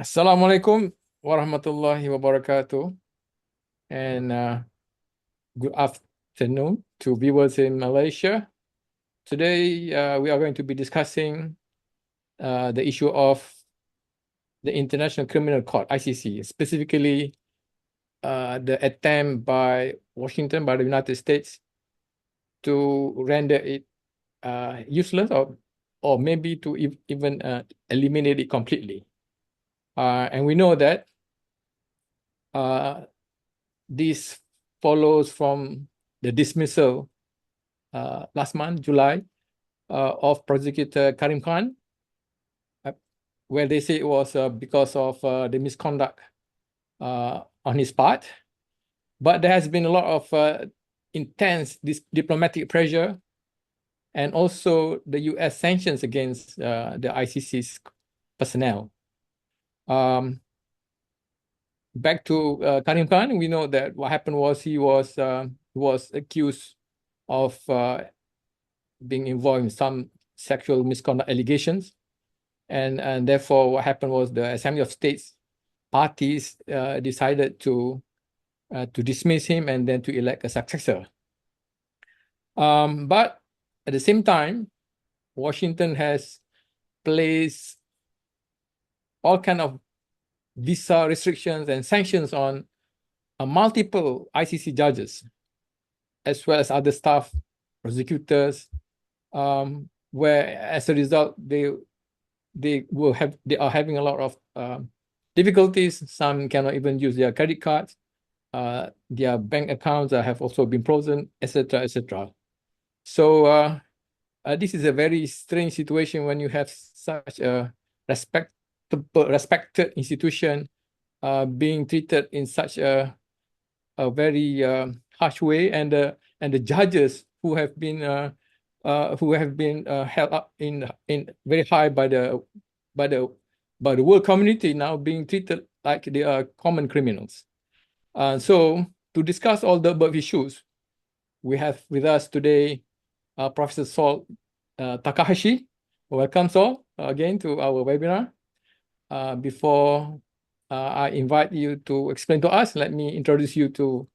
Assalamualaikum warahmatullahi wabarakatuh, and good afternoon to viewers in Malaysia. Today, we are going to be discussing the issue of the International Criminal Court, ICC, specifically the attempt by Washington, by the United States, to render it useless or maybe to even eliminate it completely. And we know that this follows from the dismissal last month, July, of Prosecutor Karim Khan, where they say it was because of the misconduct on his part. But there has been a lot of intense diplomatic pressure and also the US sanctions against the ICC's personnel. Back to Karim Khan, we know that what happened was he was accused of being involved in some sexual misconduct allegations, and therefore what happened was the Assembly of States parties decided to dismiss him and then to elect a successor. But at the same time, Washington has placed all kind of visa restrictions and sanctions on multiple ICC judges, as well as other staff, prosecutors, where as a result they are having a lot of difficulties. Some cannot even use their credit cards. Their bank accounts have also been frozen, etc., etc. So this is a very strange situation when you have such a respected institution being treated in such a very harsh way, and the judges who have been held up in very high by the world community now being treated like they are common criminals. So to discuss all the above issues, we have with us today Professor Saul Takahashi. Welcome, Saul, again to our webinar. Before I invite you to explain to us, let me introduce you to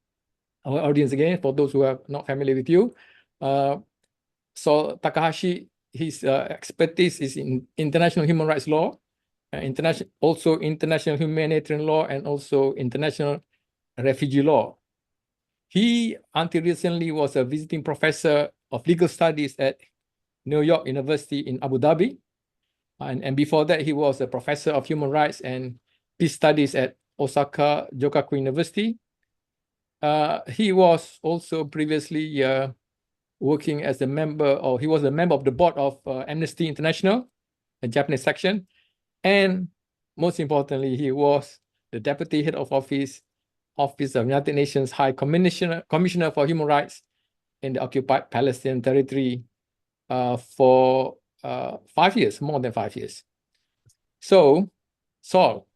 our audience again, for those who are not familiar with you. So Takahashi, his expertise is in international human rights law, international humanitarian law, and also international refugee law. He, until recently, was a visiting professor of legal studies at NYU University in Abu Dhabi. And before that, he was a professor of human rights and peace studies at Osaka Jogakuin University. He was also previously working as a member, or he was a member of the board of Amnesty International, a Japanese section. And most importantly, he was the deputy head of office of United Nations High Commissioner for Human Rights in the occupied Palestinian territory for 5 years, more than 5 years. So, Saul,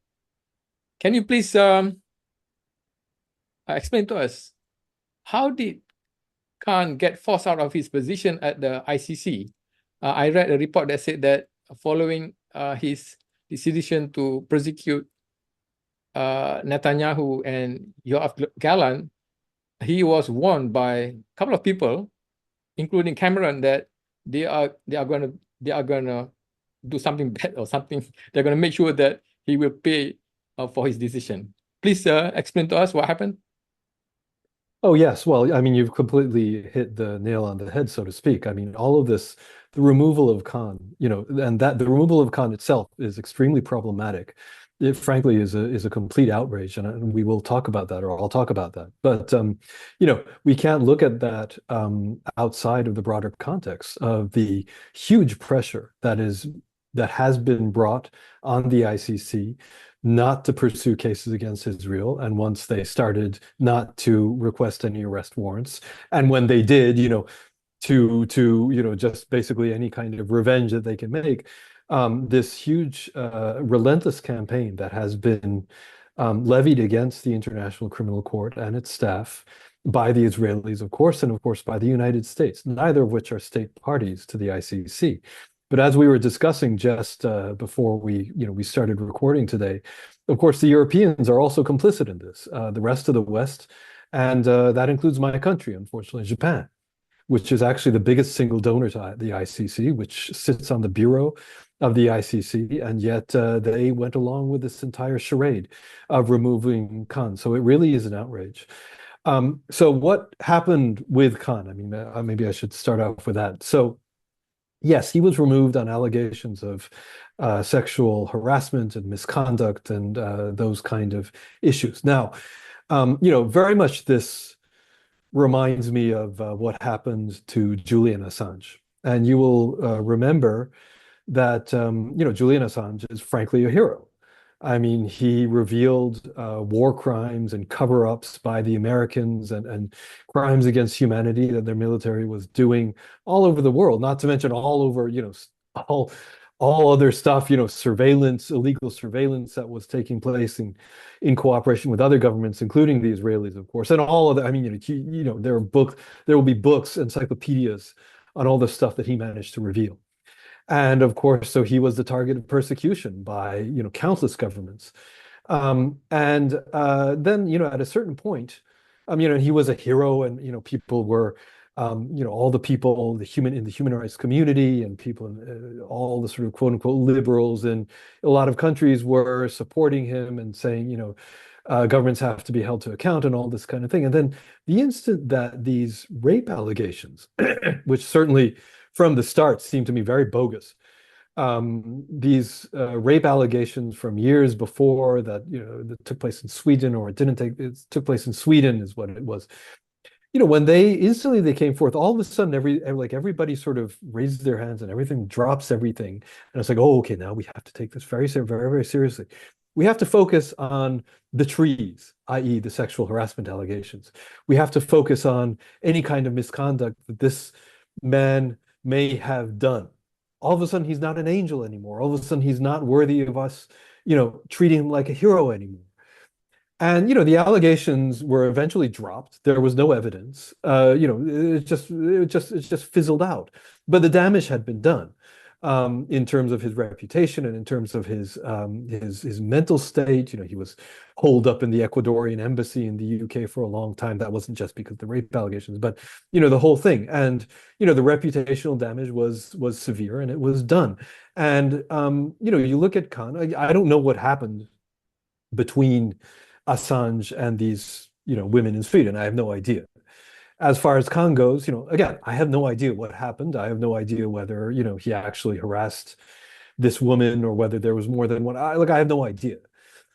can you please explain to us, how did Khan get forced out of his position at the ICC? I read a report that said that following his decision to prosecute Netanyahu and Yoav Gallant, he was warned by a couple of people, including Cameron, that they are going to do something bad or something. They're going to make sure that he will pay for his decision. Please explain to us what happened. Oh, yes. Well, I mean, you've completely hit the nail on the head, so to speak. I mean, all of this, the removal of Khan, and that the removal of Khan itself is extremely problematic. It frankly is a complete outrage, and we will talk about that, or I'll talk about that. But we can't look at that outside of the broader context of the huge pressure that has been brought on the ICC not to pursue cases against Israel, and once they started, not to request any arrest warrants, and when they did, to just basically any kind of revenge that they can make. This huge, relentless campaign that has been levied against the International Criminal Court and its staff by the Israelis, of course, and of course by the United States, neither of which are state parties to the ICC. But as we were discussing just before we started recording today, of course, the Europeans are also complicit in this, the rest of the West, and that includes my country, unfortunately, Japan, which is actually the biggest single donor to the ICC, which sits on the bureau of the ICC, and yet they went along with this entire charade of removing Khan. So it really is an outrage. So what happened with Khan? I mean, maybe I should start off with that. So yes, he was removed on allegations of sexual harassment and misconduct and those kind of issues. Now, very much this reminds me of what happened to Julian Assange. And you will remember that, Julian Assange is frankly a hero. I mean, he revealed war crimes and cover-ups by the Americans and crimes against humanity that their military was doing all over the world, not to mention all over, all all other stuff, surveillance, illegal surveillance that was taking place in cooperation with other governments, including the Israelis, of course, and all of the, I mean, there will be books, encyclopedias on all the stuff that he managed to reveal. And of course, so he was the target of persecution by, countless governments. Then, at a certain point, he was a hero, and people were, all the people, in the human rights community, and people, all the sort of quote unquote liberals in a lot of countries were supporting him and saying, governments have to be held to account and all this kind of thing. And then the instant that these rape allegations, which certainly from the start seemed to me very bogus, these rape allegations from years before that, that took place in Sweden, or it took place in Sweden is what it was. When they came forth, all of a sudden, everybody sort of raises their hands and everything drops everything. And it's like, oh, okay, now we have to take this very, very, very seriously. We have to focus on the trees, i.e. the sexual harassment allegations. We have to focus on any kind of misconduct that this man may have done. All of a sudden, he's not an angel anymore. All of a sudden, he's not worthy of us, treating him like a hero anymore. And the allegations were eventually dropped. There was no evidence. It just fizzled out. But the damage had been done, in terms of his reputation and in terms of his mental state. He was holed up in the Ecuadorian embassy in the UK for a long time. That wasn't just because of the rape allegations, but the whole thing. And the reputational damage was severe, and it was done. And you look at Khan. I don't know what happened between Assange and these, women in Sweden. I have no idea. As far as Khan goes, again, I have no idea what happened. I have no idea whether, he actually harassed this woman or whether there was more than one. I have no idea.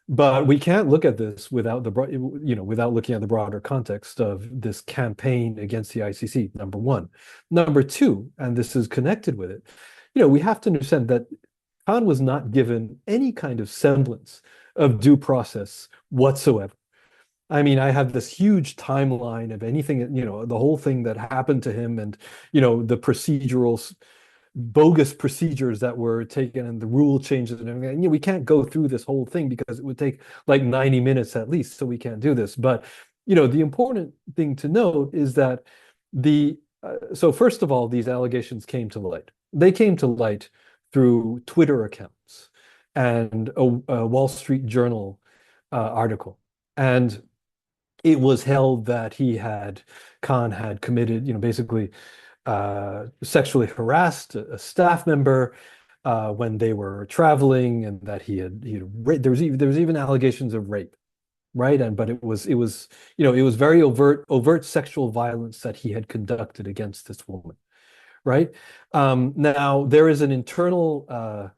But we can't look at this without without looking at the broader context of this campaign against the ICC, number one. Number two, and this is connected with it, we have to understand that Khan was not given any kind of semblance of due process whatsoever. I mean, I have this huge timeline of anything, the whole thing that happened to him, and, the procedural, bogus procedures that were taken and the rule changes and everything. And, we can't go through this whole thing because it would take like 90 minutes at least, so we can't do this. But, the important thing to note is that so first of all, these allegations came to light. They came to light through Twitter accounts and a Wall Street Journal article. And it was held that Khan had committed, basically sexually harassed a staff member when they were traveling, and that he had there was even allegations of rape, right? But it was very overt sexual violence that he had conducted against this woman, right? Now there is an internal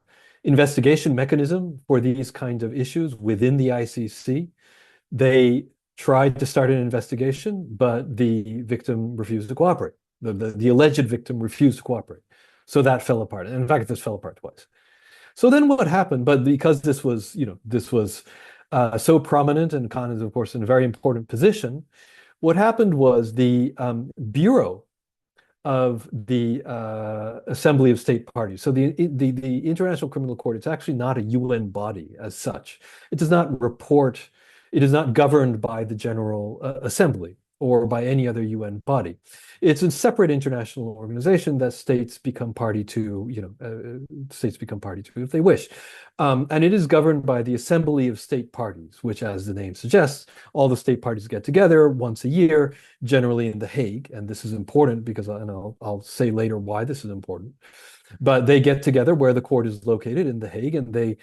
investigation mechanism for these kinds of issues within the ICC. They tried to start an investigation, but the victim refused to cooperate. The alleged victim refused to cooperate. So that fell apart. And in fact, this fell apart twice. So then what happened? But because this was so prominent, and Khan is, of course, in a very important position, what happened was the Bureau of the Assembly of State Parties. So the International Criminal Court, it's actually not a UN body as such. It does not report. It is not governed by the General Assembly or by any other UN body. It's a separate international organization that states become party to, states become party to if they wish. And it is governed by the Assembly of State Parties, which, as the name suggests, all the state parties get together once a year, generally in The Hague. And this is important because I'll say later why this is important. But they get together where the court is located in The Hague, and they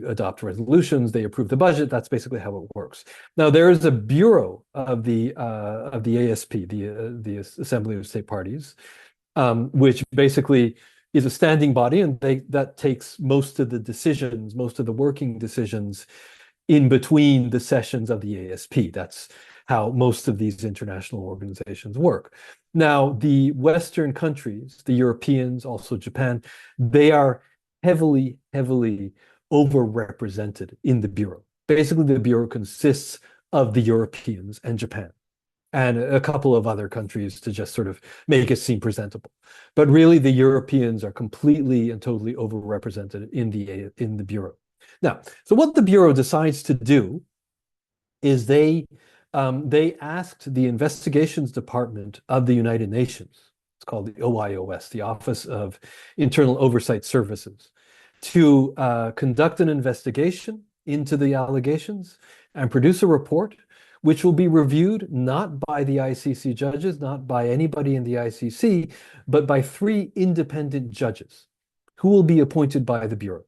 adopt resolutions, they approve the budget. That's basically how it works. Now there is a bureau of the ASP, the Assembly of State Parties, which basically is a standing body, and that takes most of the decisions, most of the working decisions in between the sessions of the ASP. That's how most of these international organizations work. Now, the Western countries, the Europeans, also Japan, they are heavily, heavily overrepresented in the Bureau. Basically, the Bureau consists of the Europeans and Japan and a couple of other countries to just sort of make it seem presentable. But really, the Europeans are completely and totally overrepresented in the Bureau. Now, so what the Bureau decides to do is they asked the Investigations Department of the United Nations, it's called the OIOS, the Office of Internal Oversight Services, to conduct an investigation into the allegations and produce a report which will be reviewed not by the ICC judges, not by anybody in the ICC, but by 3 independent judges who will be appointed by the Bureau.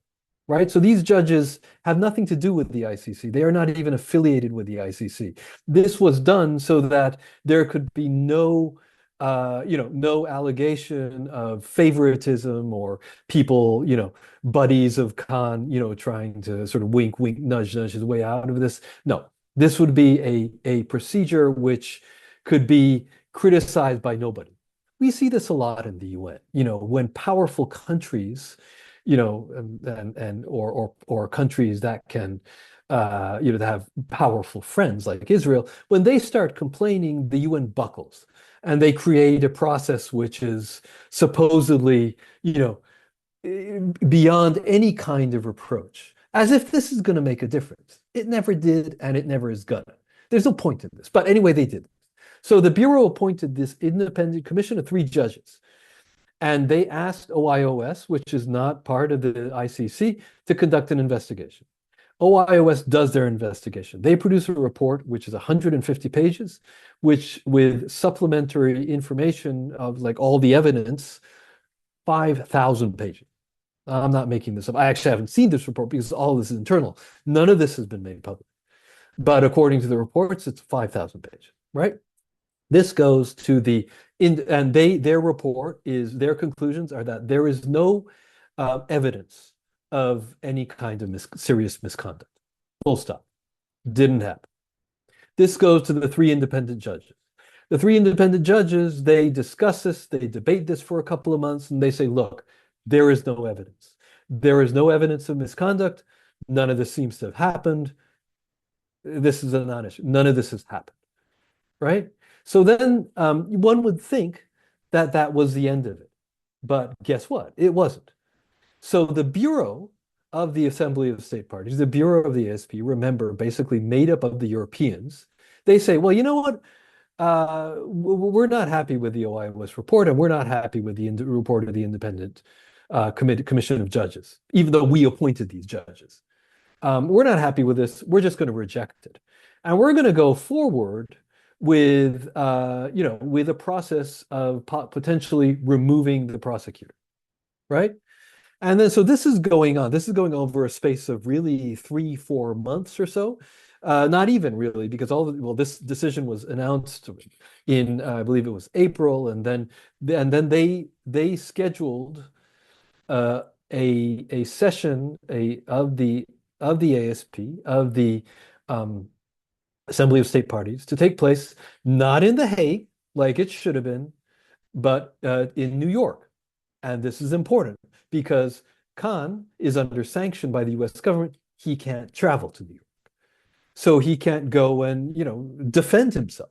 Right? So these judges have nothing to do with the ICC. They are not even affiliated with the ICC. This was done so that there could be no allegation of favoritism or people, buddies of Khan, trying to sort of wink, wink, nudge, nudge his way out of this. No, this would be a procedure which could be criticized by nobody. We see this a lot in the UN, when powerful countries or countries that can, that have powerful friends like Israel, when they start complaining, the UN buckles and they create a process which is supposedly, beyond any kind of reproach, as if this is going to make a difference. It never did, and it never is gonna. There's no point in this. But anyway, they did. So the Bureau appointed this independent commission of 3 judges. And they asked OIOS, which is not part of the ICC, to conduct an investigation. OIOS does their investigation. They produce a report, which is 150 pages, which with supplementary information of like all the evidence, 5,000 pages. I'm not making this up. I actually haven't seen this report because all this is internal. None of this has been made public. But according to the reports, it's 5,000 pages, right? This goes to their report is, their conclusions are that there is no evidence of any kind of serious misconduct. Full stop. Didn't happen. This goes to the 3 independent judges. The 3 independent judges, they discuss this, they debate this for a couple of months, and they say, look, there is no evidence. There is no evidence of misconduct. None of this seems to have happened. This is a non-issue. None of this has happened, right? So then one would think that that was the end of it. But guess what? It wasn't. So the Bureau of the Assembly of State Parties, the Bureau of the ASP, remember, basically made up of the Europeans, they say, well, you know what? We're not happy with the OIOS report, and we're not happy with the report of the Independent Commission of Judges, even though we appointed these judges. We're not happy with this. We're just going to reject it. And we're going to go forward with with a process of potentially removing the prosecutor, right? And then so this is going on. This is going over a space of really 3-4 months or so. Not even really, because this decision was announced in I believe it was April, and then they scheduled a session of the ASP of the Assembly of State Parties to take place not in The Hague like it should have been, but in New York. And this is important because Khan is under sanction by the US government. He can't travel to New York. So he can't go and, defend himself.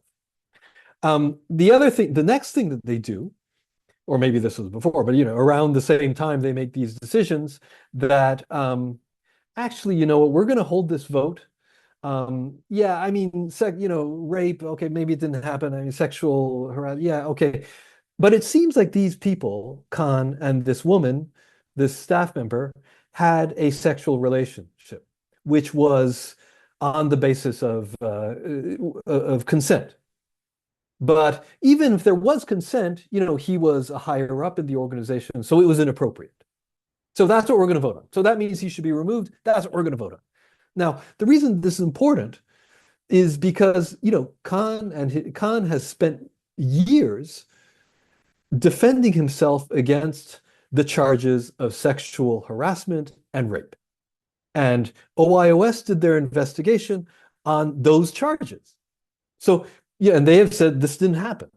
The next thing that they do, or maybe this was before, but, around the same time they make these decisions that actually, we're going to hold this vote Yeah, I mean, rape, okay, maybe it didn't happen. I mean, sexual harassment, yeah, okay. But it seems like these people, Khan and this woman, this staff member, had a sexual relationship, which was on the basis of consent. But even if there was consent, he was a higher up in the organization, so it was inappropriate. So that's what we're going to vote on. So that means he should be removed. That's what we're going to vote on. Now, the reason this is important is because, Khan has spent years defending himself against the charges of sexual harassment and rape. And OIOS did their investigation on those charges. So, yeah, and they have said this didn't happen.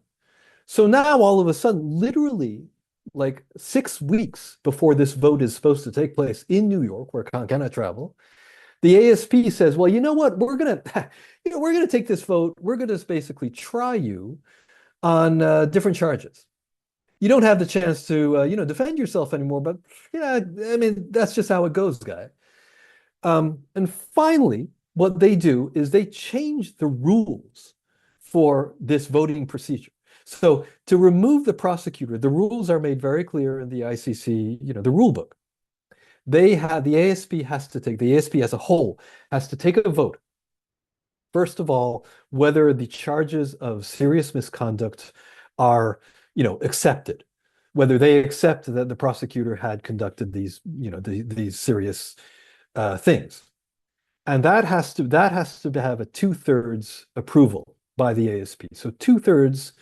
So now all of a sudden, literally like 6 weeks before this vote is supposed to take place in New York, where Khan cannot travel, the ASP says, well, you know what, we're gonna take this vote. We're gonna basically try you on different charges. You don't have the chance to defend yourself anymore, but yeah, I mean, that's just how it goes, guy. And finally, what they do is they change the rules for this voting procedure. So to remove the prosecutor, the rules are made very clear in the ICC, the rule book. The ASP as a whole has to take a vote. First of all, whether the charges of serious misconduct are, accepted, whether they accept that the prosecutor had conducted these serious things. And that has to have a 2/3 approval by the ASP. So 2/3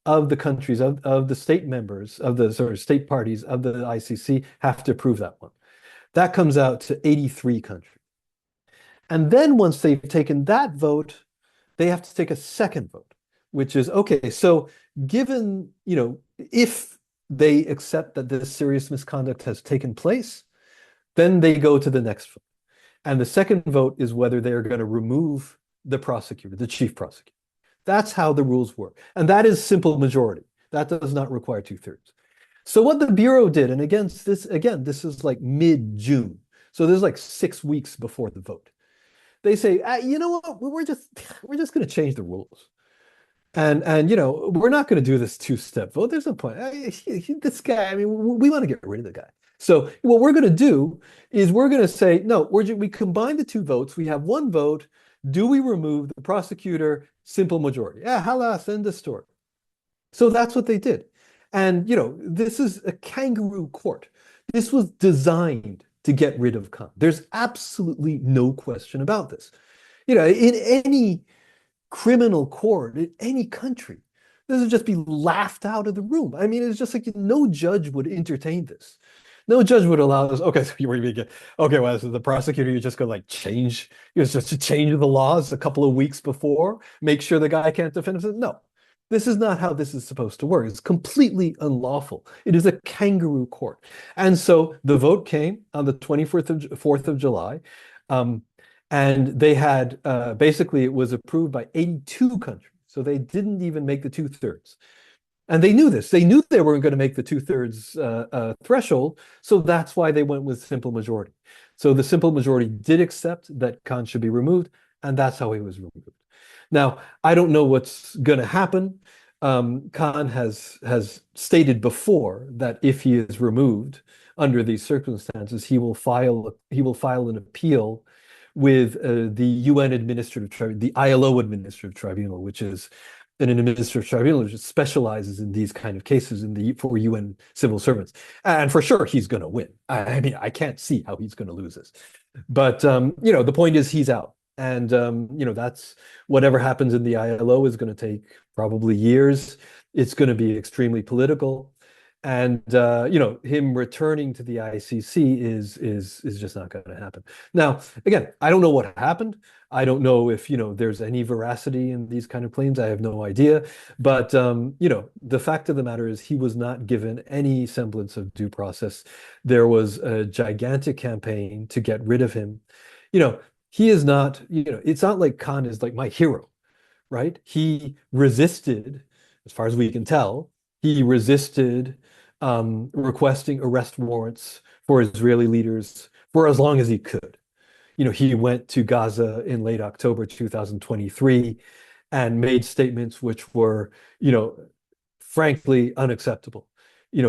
of the countries of the state members of the state parties of the ICC have to approve that one. That comes out to 83 countries. And then once they've taken that vote, they have to take a second vote, which is, okay, so given, if they accept that this serious misconduct has taken place, then they go to the next vote. And the second vote is whether they're going to remove the prosecutor, the chief prosecutor. That's how the rules work. And that is simple majority. That does not require 2/3. So what the Bureau did, and this is like mid-June. So this is like 6 weeks before the vote. They say, you know what, we're just going to change the rules. And we're not going to do this two-step vote. There's no point. This guy, I mean, we want to get rid of the guy. So what we're going to do is we're going to say, no, we combine the two votes. We have one vote. Do we remove the prosecutor? Simple majority. Yeah, halas, end the story. So that's what they did. And, this is a kangaroo court. This was designed to get rid of Khan. There's absolutely no question about this. In any criminal court, in any country, this would just be laughed out of the room. I mean, it's just like no judge would entertain this. No judge would allow this. Okay, so well, so the prosecutor, you're just gonna change, just to change the laws a couple of weeks before, make sure the guy can't defend himself. No, this is not how this is supposed to work. It's completely unlawful. It is a kangaroo court. And so the vote came on the 4th of July. And they had, basically, it was approved by 82 countries. So they didn't even make the 2/3. And they knew this. They knew they weren't going to make the 2/3 threshold. So that's why they went with simple majority. So the simple majority did accept that Khan should be removed. And that's how he was removed. Now, I don't know what's going to happen. Khan has stated before that if he is removed under these circumstances, he will file an appeal with the UN Administrative Tribunal, the ILO Administrative Tribunal, which is an administrative tribunal which specializes in these kind of cases for UN civil servants. And for sure, he's going to win. I mean, I can't see how he's going to lose this. But the point is he's out. And that's whatever happens in the ILO is going to take probably years. It's going to be extremely political. And him returning to the ICC is just not going to happen. Now, again, I don't know what happened. I don't know if there's any veracity in these kind of claims. I have no idea. But the fact of the matter is he was not given any semblance of due process. There was a gigantic campaign to get rid of him. He is not. It's not like Khan is like my hero, right? He resisted, as far as we can tell. He resisted requesting arrest warrants for Israeli leaders for as long as he could. He went to Gaza in late October 2023 and made statements which were, frankly unacceptable.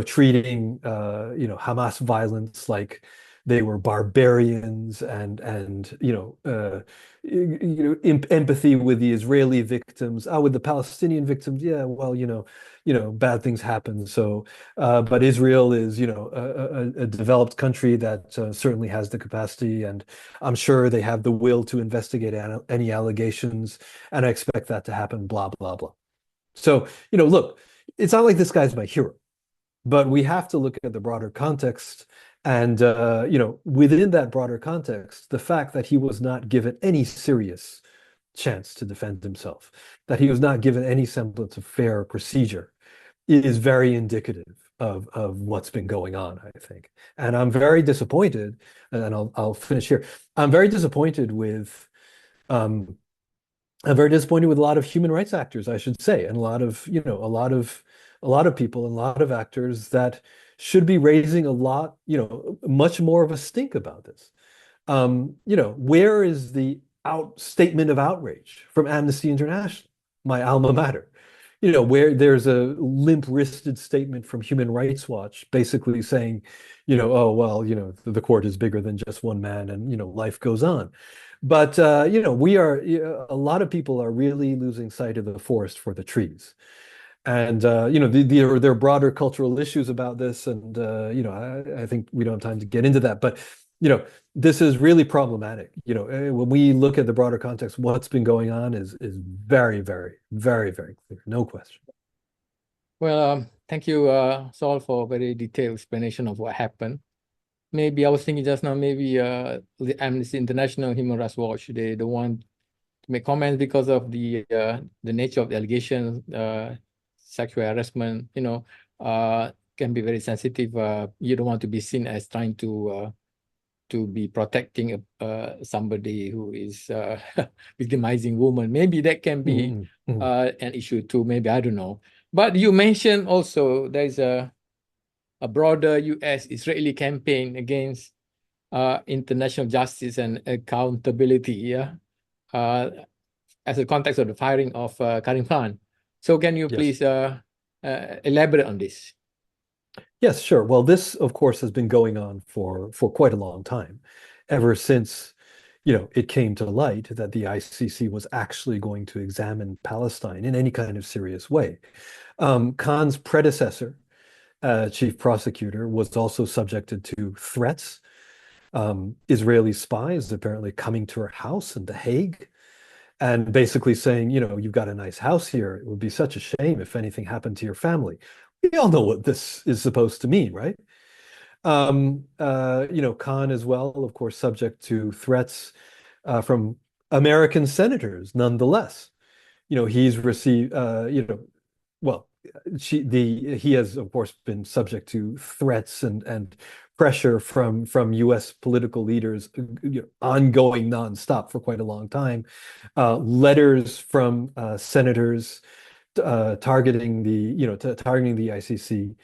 Treating Hamas violence like they were barbarians, and empathy with the Israeli victims. With the Palestinian victims, yeah, well, bad things happen. So, but Israel is, a developed country that certainly has the capacity, and I'm sure they have the will to investigate any allegations, and I expect that to happen, blah, blah, blah. So, look, it's not like this guy's my hero, but we have to look at the broader context. And, within that broader context, the fact that he was not given any serious chance to defend himself, that he was not given any semblance of fair procedure, is very indicative of what's been going on, I think. And I'm very disappointed, and I'll finish here. I'm very disappointed with um, I'm very disappointed with a lot of human rights actors, I should say, and a lot of people and a lot of actors that should be raising much more of a stink about this. Where is the statement of outrage from Amnesty International, my alma mater? Where there's a limp-wristed statement from Human Rights Watch basically saying, oh, well, the court is bigger than just one man, and, life goes on. But, a lot of people are really losing sight of the forest for the trees. And, there are broader cultural issues about this. And, I think we don't have time to get into that. But, this is really problematic. When we look at the broader context, what's been going on is very, very, very, very clear. No question. Well, thank you, Saul, for a very detailed explanation of what happened. Maybe I was thinking just now, maybe the Amnesty International, Human Rights Watch, they don't want to make comments because of the nature of the allegations, sexual harassment, can be very sensitive. You don't want to be seen as trying to be protecting somebody who is victimizing women. Maybe that can be an issue too. Maybe, I don't know. But you mentioned also there's a broader U.S.-Israeli campaign against international justice and accountability, as a context of the firing of Karim Khan. So can you please elaborate on this? Yes, sure. Well, this, of course, has been going on for quite a long time, ever since, it came to light that the ICC was actually going to examine Palestine in any kind of serious way. Khan's predecessor, Chief Prosecutor, was also subjected to threats. Israeli spies apparently coming to her house in The Hague and basically saying, you've got a nice house here. It would be such a shame if anything happened to your family. We all know what this is supposed to mean, right? Khan as well, of course, subject to threats from American senators, nonetheless. He's received, well, he has, of course, been subject to threats and pressure from U.S. political leaders, ongoing nonstop for quite a long time. Letters from senators targeting targeting the ICC,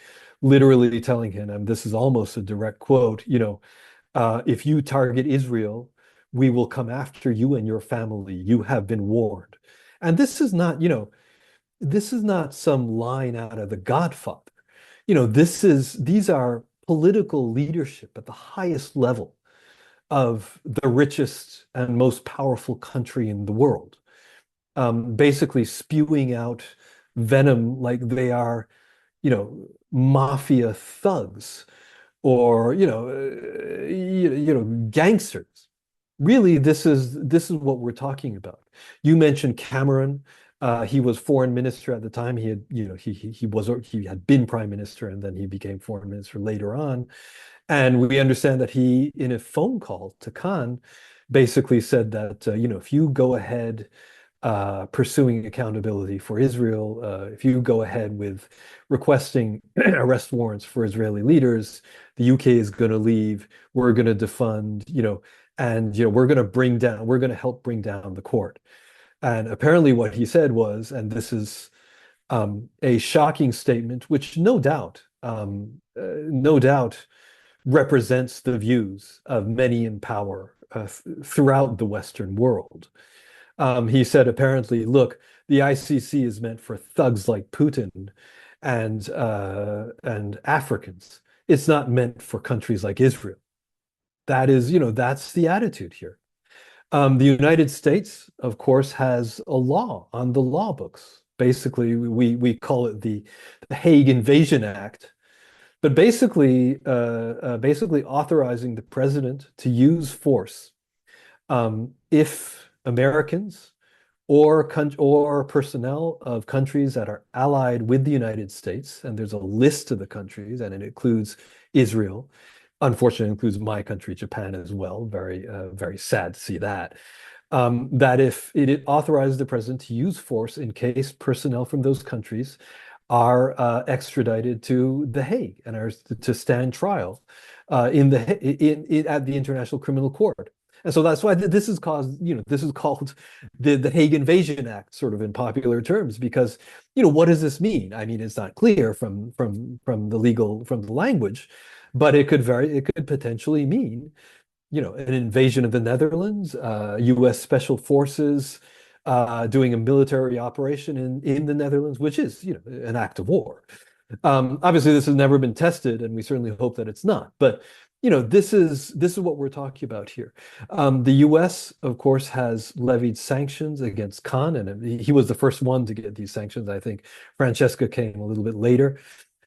literally telling him, and this is almost a direct quote, if you target Israel, we will come after you and your family. You have been warned. And this is not, some line out of The Godfather. These are political leadership at the highest level of the richest and most powerful country in the world, basically spewing out venom like they are, mafia thugs or, gangsters. Really, this is what we're talking about. You mentioned Cameron. He was foreign minister at the time. He had, he had been prime minister, and then he became foreign minister later on. And we understand that he, in a phone call to Khan, basically said that, if you go ahead pursuing accountability for Israel, if you go ahead with requesting arrest warrants for Israeli leaders, the UK is going to leave. We're going to defund, and we're going to help bring down the court. And apparently what he said was, and this is a shocking statement, which no doubt represents the views of many in power throughout the Western world. He said apparently, look, the ICC is meant for thugs like Putin and Africans. It's not meant for countries like Israel. That is, that's the attitude here. The United States, of course, has a law on the law books. Basically, we call it the Hague Invasion Act, but basically authorizing the president to use force if Americans or personnel of countries that are allied with the United States, and there's a list of the countries, and it includes Israel. Unfortunately, it includes my country, Japan, as well. Very sad to see that. That if it authorizes the president to use force in case personnel from those countries are extradited to The Hague and are to stand trial at the International Criminal Court. And so that's why this is called the Hague Invasion Act, sort of in popular terms, because what does this mean? I mean, it's not clear from the language, but it could potentially mean an invasion of the Netherlands, U.S. Special Forces doing a military operation in the Netherlands, which is an act of war. Obviously, this has never been tested, and we certainly hope that it's not. But this is what we're talking about here. The U.S., of course, has levied sanctions against Khan, and he was the first one to get these sanctions. I think Francesca came a little bit later.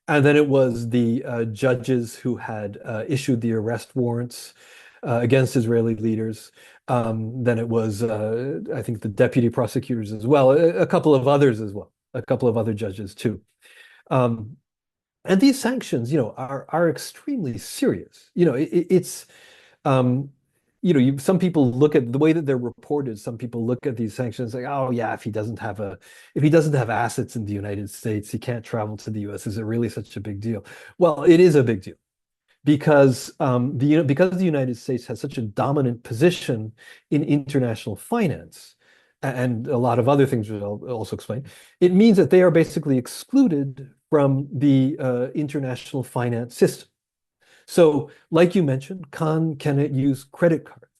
And then it was the judges who had issued the arrest warrants against Israeli leaders. Then it was, I think, the deputy prosecutors as well, a couple of others as well, a couple of other judges too. And these sanctions, are extremely serious. Some people look at the way that they're reported. Some people look at these sanctions like, oh yeah, if he doesn't have assets in the United States, he can't travel to the U.S. Is it really such a big deal? Well, it is a big deal because the United States has such a dominant position in international finance and a lot of other things which I'll also explain. It means that they are basically excluded from the international finance system. So, like you mentioned, Khan cannot use credit cards.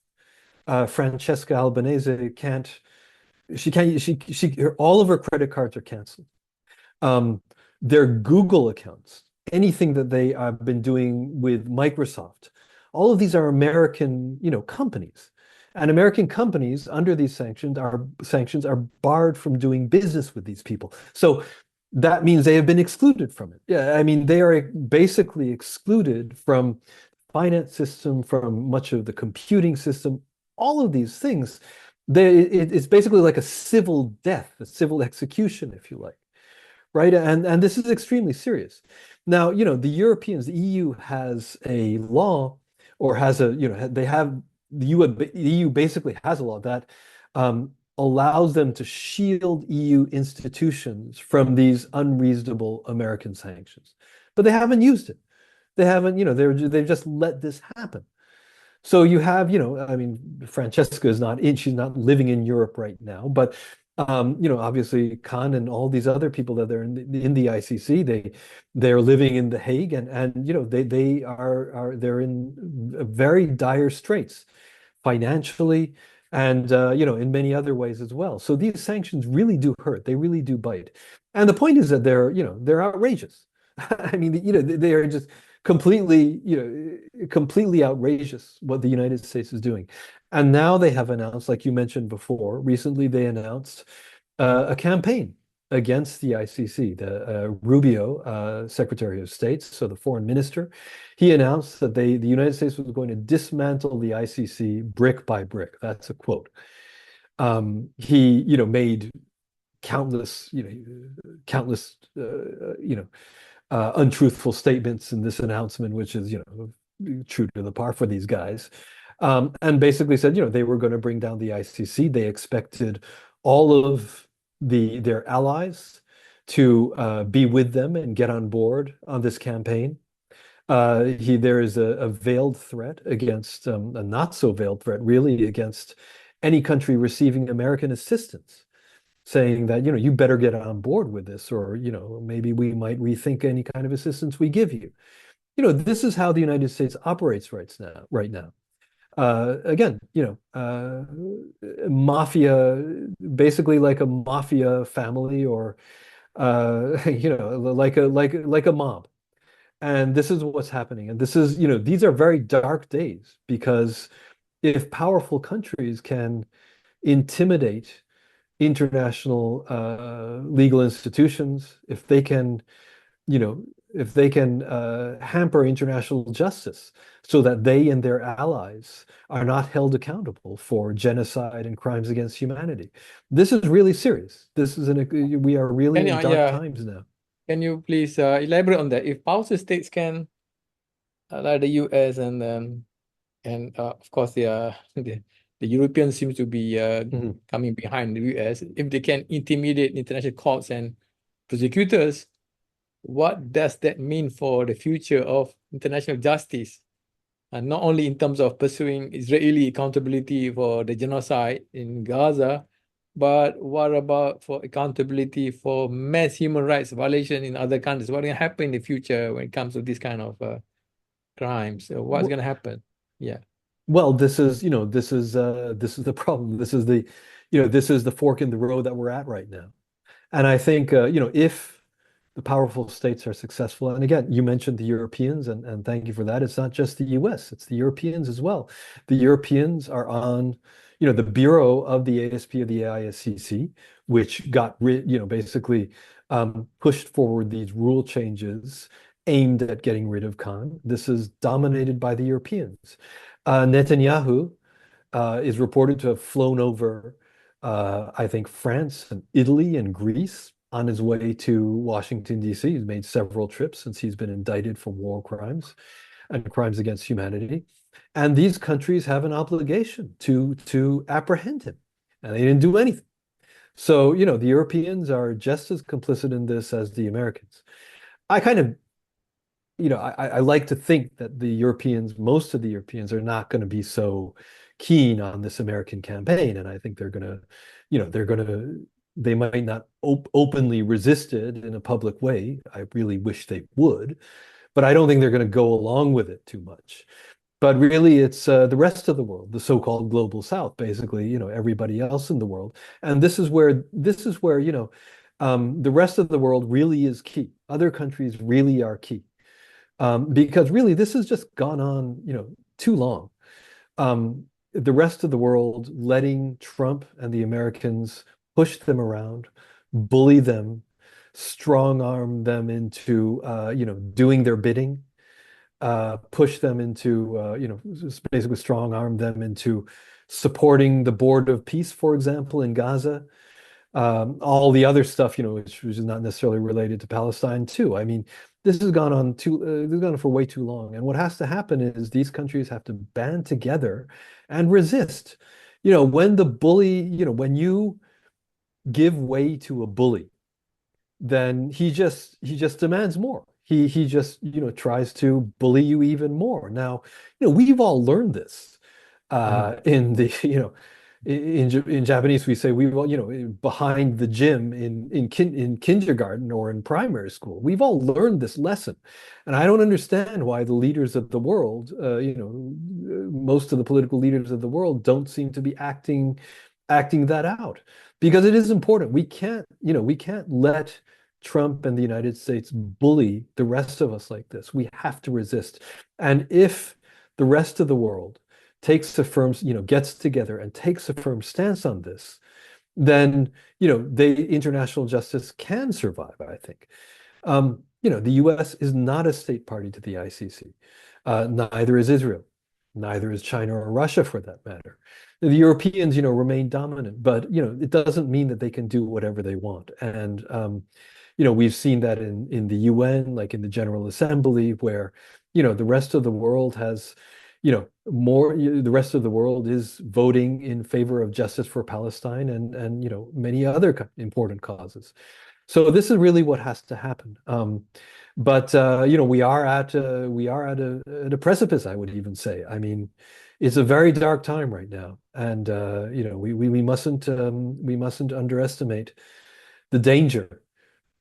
Francesca Albanese can't. All of her credit cards are canceled. Their Google accounts, anything that they have been doing with Microsoft, all of these are American, companies, and American companies under these sanctions are barred from doing business with these people. So that means they have been excluded from it. Yeah, I mean, they are basically excluded from finance system, from much of the computing system, all of these things. It's basically like a civil death, a civil execution, if you like, right? And this is extremely serious. Now, the Europeans, the EU has a law, or has the EU basically has a law that allows them to shield EU institutions from these unreasonable American sanctions. But they haven't used it. They haven't, they've just let this happen. So you have, I mean, Francesca she's not living in Europe right now, but obviously Khan and all these other people that are in the ICC, they're living in The Hague, and they're in very dire straits financially, and in many other ways as well. So these sanctions really do hurt. They really do bite. And the point is that they're outrageous. I mean, they are just completely outrageous what the United States is doing. And now they have announced, like you mentioned before, recently they announced a campaign against the ICC. The Rubio, Secretary of State, so the foreign minister, he announced that the United States was going to dismantle the ICC brick by brick. That's a quote. He, made countless untruthful statements in this announcement, which is, true to the par for these guys. And basically said, they were going to bring down the ICC. They expected all of their allies to be with them and get on board on this campaign. There is a veiled threat against, a not so veiled threat, really, against any country receiving American assistance, saying that, you better get on board with this, or, maybe we might rethink any kind of assistance we give you. This is how the United States operates right now. again, mafia, basically like a mafia family, or like a mob. And this is what's happening. And this is, these are very dark days, because if powerful countries can intimidate international legal institutions, if they can, you know, if they can hamper international justice so that they and their allies are not held accountable for genocide and crimes against humanity. This is really serious. We are really Can you, in dark times now. can you please elaborate on that? If powerful states can, like the US and of course the Europeans seem to be Mhm. coming behind the US, if they can intimidate international courts and prosecutors, what does that mean for the future of international justice? And not only in terms of pursuing Israeli accountability for the genocide in Gaza, but what about for accountability for mass human rights violation in other countries? What will happen in the future when it comes to this kind of crimes? So what's going to happen? Yeah. Well, this is the problem. This is the fork in the road that we're at right now. And I think, if the powerful states are successful, and again, you mentioned the Europeans, and thank you for that. It's not just the US, it's the Europeans as well. The Europeans are on, the bureau of the ASP of the AISCC, which got rid, basically pushed forward these rule changes aimed at getting rid of Khan. This is dominated by the Europeans. Netanyahu is reported to have flown over, I think, France and Italy and Greece on his way to Washington, D.C. He's made several trips since he's been indicted for war crimes and crimes against humanity. And these countries have an obligation to apprehend him. And they didn't do anything. So, the Europeans are just as complicit in this as the Americans. I kind of I like to think that most of the Europeans are not going to be so keen on this American campaign. And I think they might not openly resist it in a public way. I really wish they would, but I don't think they're going to go along with it too much. But really, it's the rest of the world, the so-called global South, basically, everybody else in the world. And this is where, the rest of the world really is key. Other countries really are key. Because really, this has just gone on, too long. The rest of the world letting Trump and the Americans push them around, bully them, strong arm them into, doing their bidding, push them into, basically strong arm them into supporting the Board of Peace, for example, in Gaza. All the other stuff, which is not necessarily related to Palestine too. I mean, this has gone on for way too long. And what has to happen is these countries have to band together and resist. When you give way to a bully, then he just demands more. He just, tries to bully you even more. Now, we've all learned this in the, in Japanese, we say we all, behind the gym in kindergarten or in primary school. We've all learned this lesson, and I don't understand why the leaders of the world, most of the political leaders of the world, don't seem to be acting that out, because it is important. We can't let Trump and the United States bully the rest of us like this. We have to resist, and if the rest of the world gets together and takes a firm stance on this, then, international justice can survive, I think. The US is not a state party to the ICC. Neither is Israel. Neither is China or Russia, for that matter. The Europeans, remain dominant, but, it doesn't mean that they can do whatever they want. And, we've seen that in the UN, like in the General Assembly, where, the rest of the world has the rest of the world is voting in favor of justice for Palestine and many other important causes. So this is really what has to happen. But we are at a precipice, I would even say. I mean, it's a very dark time right now, and we mustn't underestimate the danger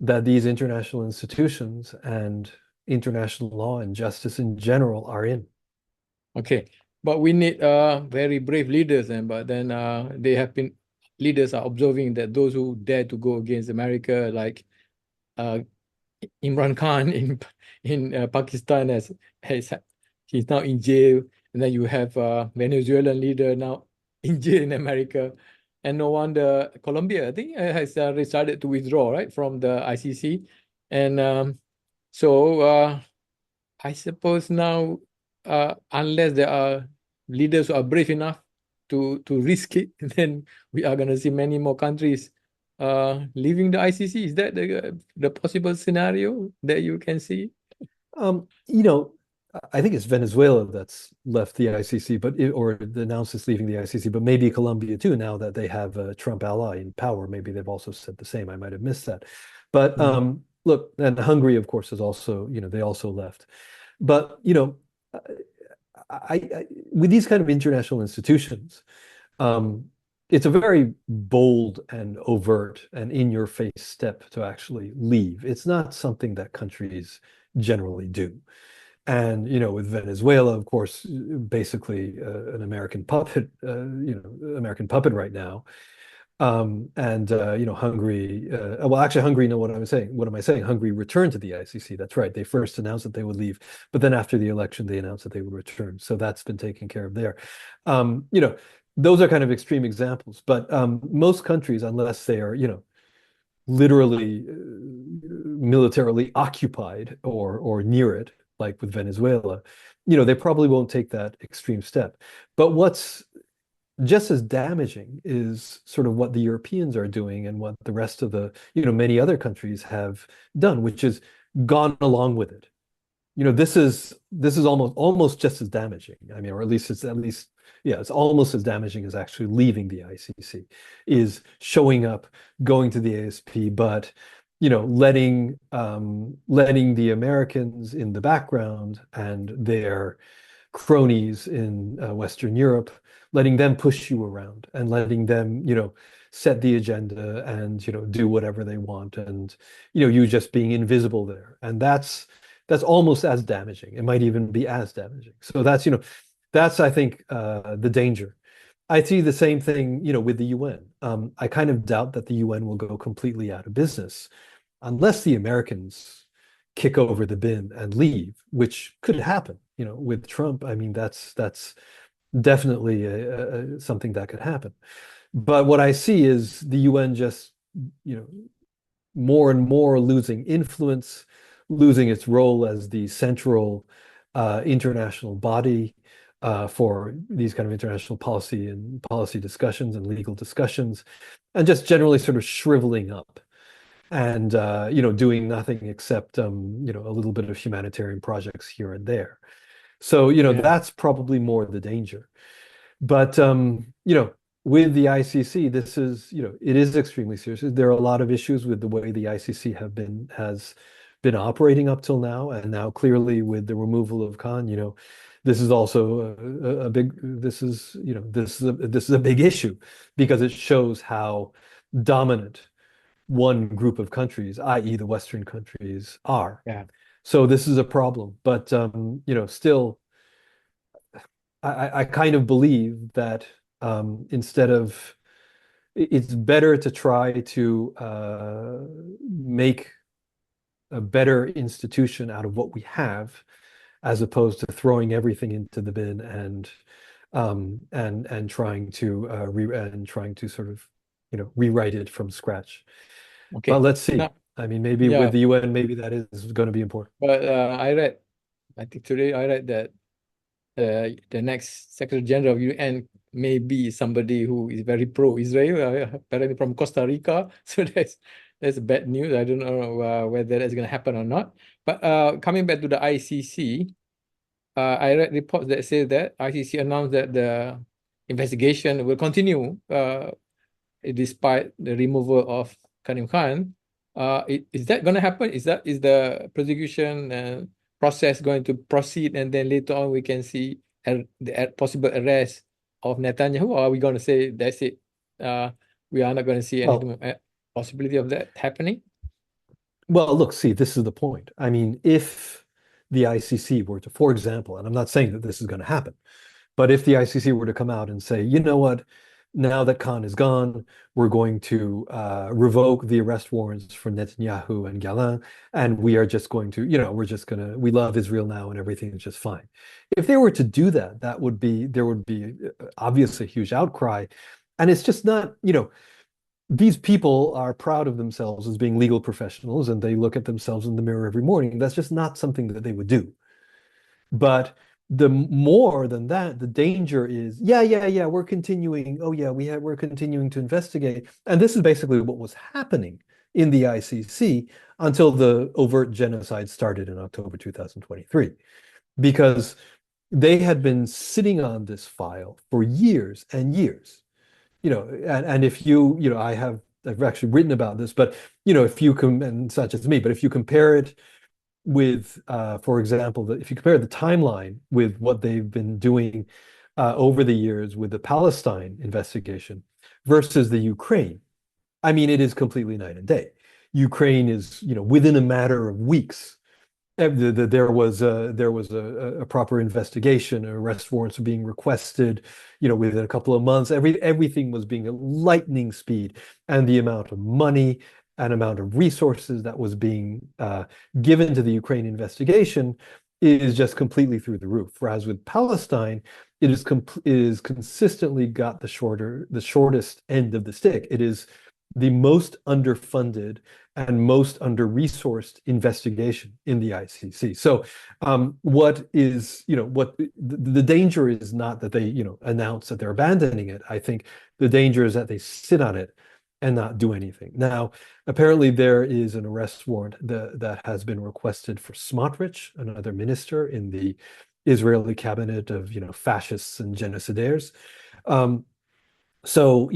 that these international institutions and international law and justice in general are in. Okay. but we need very brave leaders, and but then they have been leaders are observing that those who dare to go against America, like uh, Imran Khan in Pakistan, has he's now in jail, and then you have Venezuelan leader now in jail in America, and no wonder Colombia, I think, has decided to withdraw right from the ICC, and so I suppose now, unless there are leaders who are brave enough to risk it, then we are going to see many more countries leaving the ICC. Is that the possible scenario that you can see? You know, I think it's Venezuela that's left the ICC, or announced it's leaving the ICC, but maybe Colombia too, now that they have a Trump ally in power. Maybe they've also said the same. I might have missed that. But Mhm. look, and Hungary, of course, is also, they also left. But, with these kind of international institutions, um, it's a very bold and overt and in-your-face step to actually leave. It's not something that countries generally do. And, with Venezuela, of course, basically an American puppet, American puppet right now. And Hungary, well, actually, Hungary, know what I'm saying. What am I saying? Hungary returned to the ICC. That's right. They first announced that they would leave, but then after the election, they announced that they would return. So that's been taken care of there. Um, you know, those are kind of extreme examples, but most countries, unless they are, literally militarily occupied or near it, like with Venezuela, they probably won't take that extreme step. But what's just as damaging is sort of what the Europeans are doing and what the rest of the, many other countries have done, which is gone along with it. This is almost just as damaging. I mean, or yeah, it's almost as damaging as actually leaving the ICC, is showing up, going to the ASP, but letting the Americans in the background and their cronies in Western Europe, letting them push you around and letting them, set the agenda and, do whatever they want, and, you just being invisible there. And that's almost as damaging. It might even be as damaging. So that's, I think, the danger. I see the same thing, with the UN. I kind of doubt that the UN will go completely out of business unless the Americans kick over the bin and leave, which could happen, with Trump. I mean, that's definitely something that could happen. But what I see is the UN just, you know, more and more losing influence, losing its role as the central international body for these kind of international policy discussions and legal discussions, and just generally sort of shriveling up and doing nothing except a little bit of humanitarian projects here and there. So Yeah. that's probably more the danger. But with the ICC, this is, it is extremely serious. There are a lot of issues with the way the ICC has been operating up till now, and now clearly with the removal of Khan, this is also a big. This is a big issue because it shows how dominant one group of countries, i.e., the Western countries, are. Yeah. So this is a problem. But still, I kind of believe that instead of it's better to try to make a better institution out of what we have, as opposed to throwing everything into the bin and trying to sort of rewrite it from scratch. But Okay. let's see. Now, I mean, maybe with yeah, the UN, maybe that is going to be important. but I think today I read that the next Secretary General of UN may be somebody who is very pro-Israel, apparently from Costa Rica. So that's bad news. I don't know whether that's going to happen or not. But coming back to the ICC, I read reports that say that ICC announced that the investigation will continue despite the removal of Karim Khan. Is that going to happen? Is the prosecution process going to proceed, and then later on we can see the possible arrest of Netanyahu, or are we going to say that's it? We are not going to see any Well, possibility of that happening. look, see, this is the point. I mean, if the ICC were to, for example, and I'm not saying that this is going to happen, But if the ICC were to come out and say, you know what, now that Khan is gone, we're going to revoke the arrest warrants for Netanyahu and Galin, and we are just going to, we love Israel now and everything is just fine. If they were to do that, there would be obviously a huge outcry. And it's just not, these people are proud of themselves as being legal professionals and they look at themselves in the mirror every morning. That's just not something that they would do. But the more than that, the danger is, yeah, we're continuing. Oh yeah, we're continuing to investigate. And this is basically what was happening in the ICC until the overt genocide started in October 2023, because they had been sitting on this file for years and years. And if I've actually written about this, but if you can, and it's not just me, but if you compare it with, for example, if you compare the timeline with what they've been doing over the years with the Palestine investigation versus the Ukraine, I mean, it is completely night and day. Ukraine is, within a matter of weeks, there was a proper investigation, arrest warrants were being requested, within a couple of months. Everything was being at lightning speed, and the amount of money and amount of resources that was being given to the Ukraine investigation is just completely through the roof. Whereas with Palestine, it is consistently got the shortest end of the stick. It is the most underfunded and most under-resourced investigation in the ICC. So the danger is not that they, announce that they're abandoning it. I think the danger is that they sit on it and not do anything. Now, apparently there is an arrest warrant that has been requested for Smotrich, another minister in the Israeli cabinet of, fascists and genocidaires. So,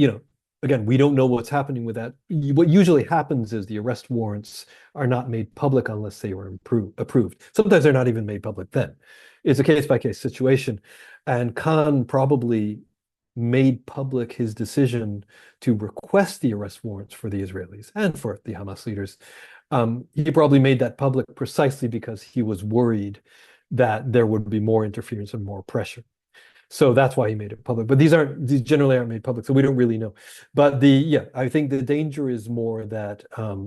again, we don't know what's happening with that. What usually happens is the arrest warrants are not made public unless they were approved. Sometimes they're not even made public then. It's a case-by-case situation. And Khan probably made public his decision to request the arrest warrants for the Israelis and for the Hamas leaders. He probably made that public precisely because he was worried that there would be more interference and more pressure. So that's why he made it public. But these generally aren't made public, so we don't really know. But I think the danger is more that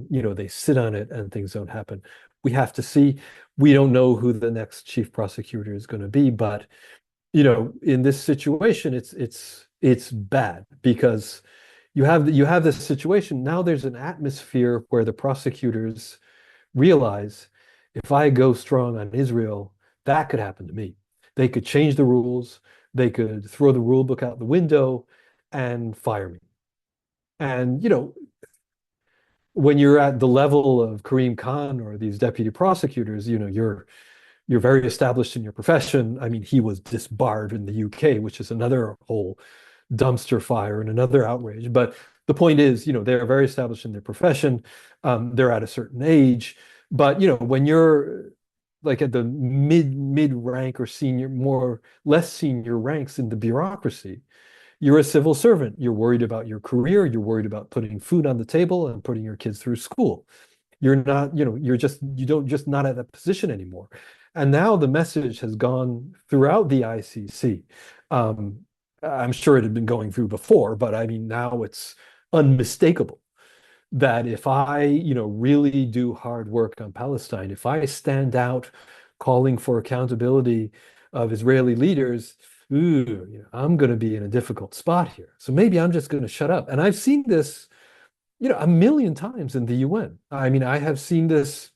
they sit on it and things don't happen. We have to see. We don't know who the next chief prosecutor is going to be, but in this situation, it's bad because you have this situation. Now there's an atmosphere where the prosecutors realize, if I go strong on Israel, that could happen to me. They could change the rules. They could throw the rule book out the window and fire me. And, when you're at the level of Karim Khan or these deputy prosecutors, you're very established in your profession. I mean, he was disbarred in the UK, which is another whole dumpster fire and another outrage. But the point is, they're very established in their profession. They're at a certain age. But, when you're like at the mid rank or less senior ranks in the bureaucracy, you're a civil servant. You're worried about your career. You're worried about putting food on the table and putting your kids through school. You're not, you're just not at that position anymore. And now the message has gone throughout the ICC. I'm sure it had been going through before, but I mean, now it's unmistakable that if I, really do hard work on Palestine, if I stand out calling for accountability of Israeli leaders, I'm going to be in a difficult spot here. So maybe I'm just going to shut up. And I've seen this, a million times in the UN. I mean, I have seen this,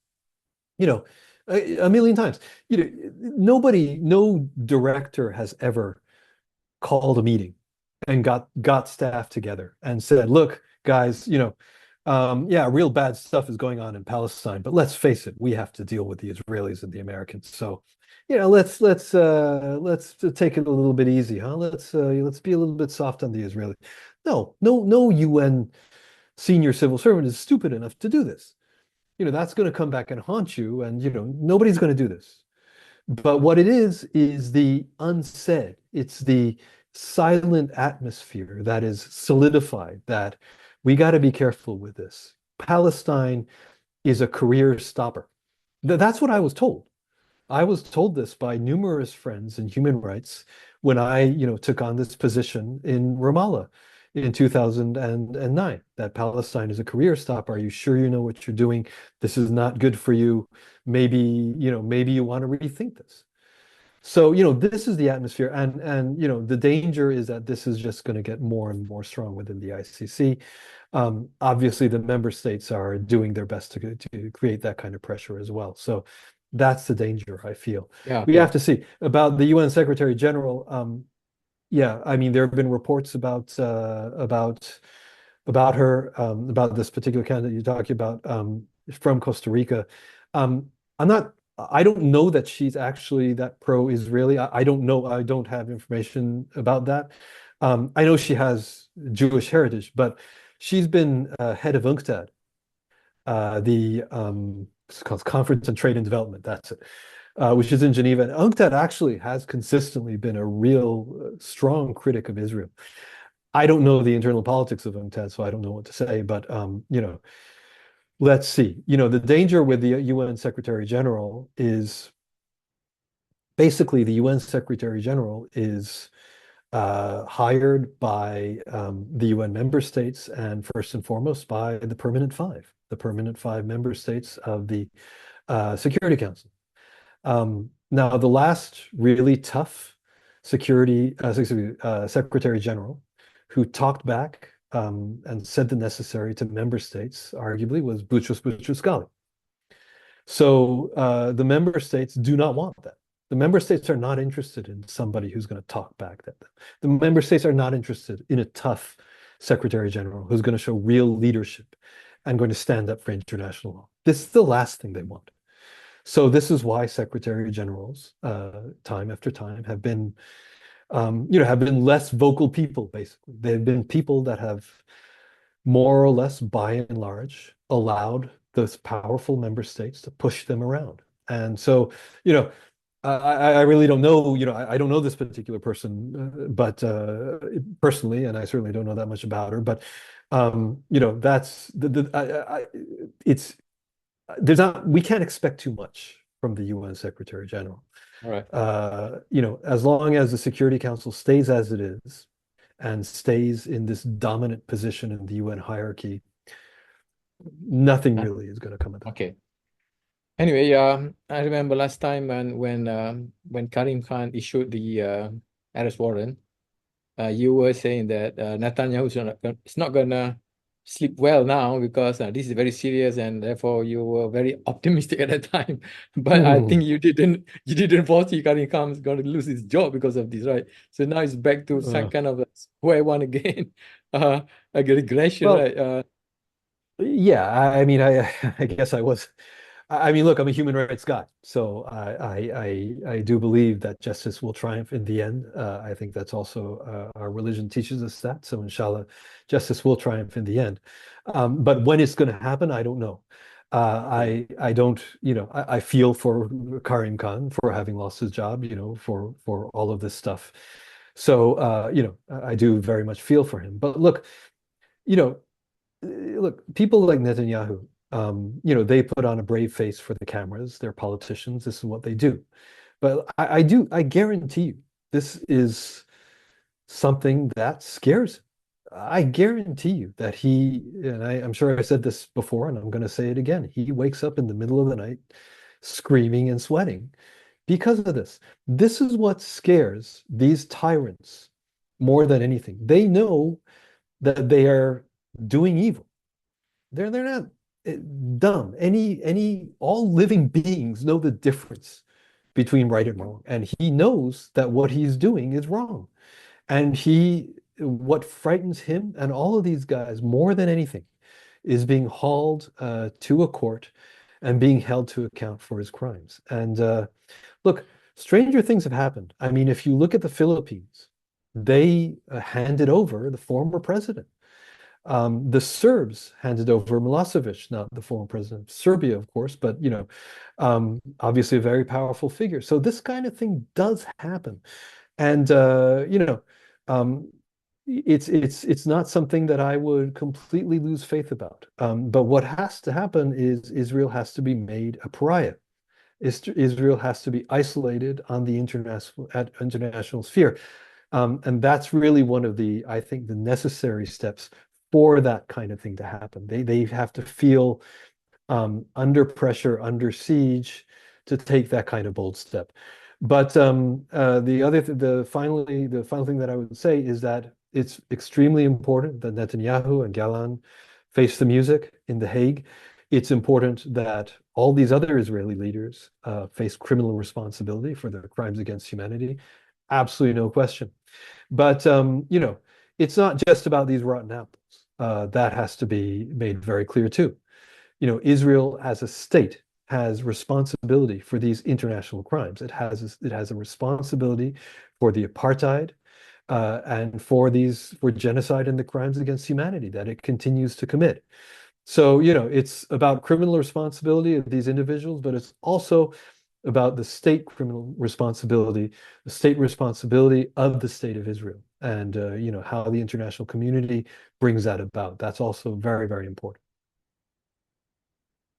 a million times. No director has ever called a meeting and got staff together and said, look, guys, real bad stuff is going on in Palestine, but let's face it, we have to deal with the Israelis and the Americans. So, let's take it a little bit easy, huh? Let's be a little bit soft on the Israelis. No UN senior civil servant is stupid enough to do this. That's going to come back and haunt you, and nobody's going to do this. But what it is the unsaid. It's the silent atmosphere that is solidified that we got to be careful with this. Palestine is a career stopper. That's what I was told. I was told this by numerous friends in human rights when I, took on this position in Ramallah in 2009, that Palestine is a career stop. Are you sure you know what you're doing? This is not good for you. Maybe you want to rethink this. So, this is the atmosphere, and the danger is that this is just going to get more and more strong within the ICC. Obviously, the member states are doing their best to create that kind of pressure as well. So that's the danger, I feel. Yeah, We have okay. to see about the UN Secretary General. Yeah, I mean, there have been reports about her, about this particular candidate you're talking about, from Costa Rica. I'm not, I don't know that she's actually that pro-Israeli. I don't know. I don't have information about that. I know she has Jewish heritage, but she's been head of UNCTAD, it's called Conference on Trade and Development. That's it, which is in Geneva. And UNCTAD actually has consistently been a real strong critic of Israel. I don't know the internal politics of UNCTAD, so I don't know what to say. But let's see. The danger with the UN Secretary General is basically the UN Secretary General is hired by the UN member states, and first and foremost by the permanent five member states of the Security Council. Now, the last really tough Secretary General who talked back and said the necessary to member states, arguably, was Boutros Boutros-Ghali. So the member states do not want that. The member states are not interested in somebody who's going to talk back at them. The member states are not interested in a tough Secretary General who's going to show real leadership and going to stand up for international law. This is the last thing they want. So this is why Secretary Generals, time after time, have been less vocal people, basically. They've been people that have more or less, by and large, allowed those powerful member states to push them around. And so, I really don't know, I don't know this particular person, but personally, and I certainly don't know that much about her, but that's it's we can't expect too much from the UN Secretary General. All right. As long as the Security Council stays as it is and stays in this dominant position in the UN hierarchy, nothing really is going to come of that. Okay. Anyway, I remember last time when Karim Khan issued the arrest warrant, you were saying that Netanyahu is not gonna sleep well now because this is very serious, and therefore you were very optimistic at that time. But I think you didn't foresee Karim Khan is going to lose his job because of this, right? So now it's back to some kind of square one again, a regression, Well, right? yeah, I mean, I guess I was. I mean, look, I'm a human rights guy, so I do believe that justice will triumph in the end. I think that's also our religion teaches us that. So inshallah, justice will triumph in the end. But when it's going to happen, I don't know. I don't, I feel for Karim Khan for having lost his job, for all of this stuff. So I do very much feel for him. But you know, people like Netanyahu, they put on a brave face for the cameras. They're politicians. This is what they do. But I guarantee you, this is something that scares him. I guarantee you that and I'm sure I said this before, and I'm going to say it again. He wakes up in the middle of the night screaming and sweating because of this. This is what scares these tyrants more than anything. They know that they are doing evil. They're not dumb. All living beings know the difference between right and wrong, and he knows that what he's doing is wrong. And what frightens him and all of these guys more than anything is being hauled to a court and being held to account for his crimes. And look, stranger things have happened. I mean, if you look at the Philippines, they handed over the former president. The Serbs handed over Milosevic, not the former president of Serbia, of course, but obviously a very powerful figure. So this kind of thing does happen, and it's not something that I would completely lose faith about. But what has to happen is Israel has to be made a pariah. Israel has to be isolated on the international sphere. And that's really one of the, I think, the necessary steps for that kind of thing to happen. They have to feel under pressure, under siege, to take that kind of bold step. But the final thing that I would say is that it's extremely important that Netanyahu and Gallant face the music in The Hague. It's important that all these other Israeli leaders face criminal responsibility for their crimes against humanity. Absolutely no question. But it's not just about these rotten apples. That has to be made very clear too. Israel as a state has responsibility for these international crimes. It has a responsibility for the apartheid and for genocide and the crimes against humanity that it continues to commit. So, it's about criminal responsibility of these individuals, but it's also about the state criminal responsibility, the state responsibility of the state of Israel, and how the international community brings that about. That's also very, very important.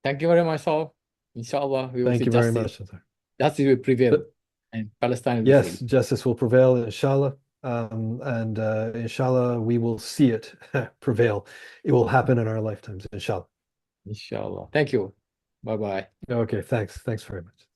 Thank you very much, Saul. Inshallah, we will Thank see you very justice. much, sir. Justice will prevail, But and Palestine will be yes, free. justice will prevail, inshallah. And inshallah, we will see it prevail. It will happen in our lifetimes, inshallah. Inshallah. Thank you. Bye-bye. Okay, thanks. Thanks very much.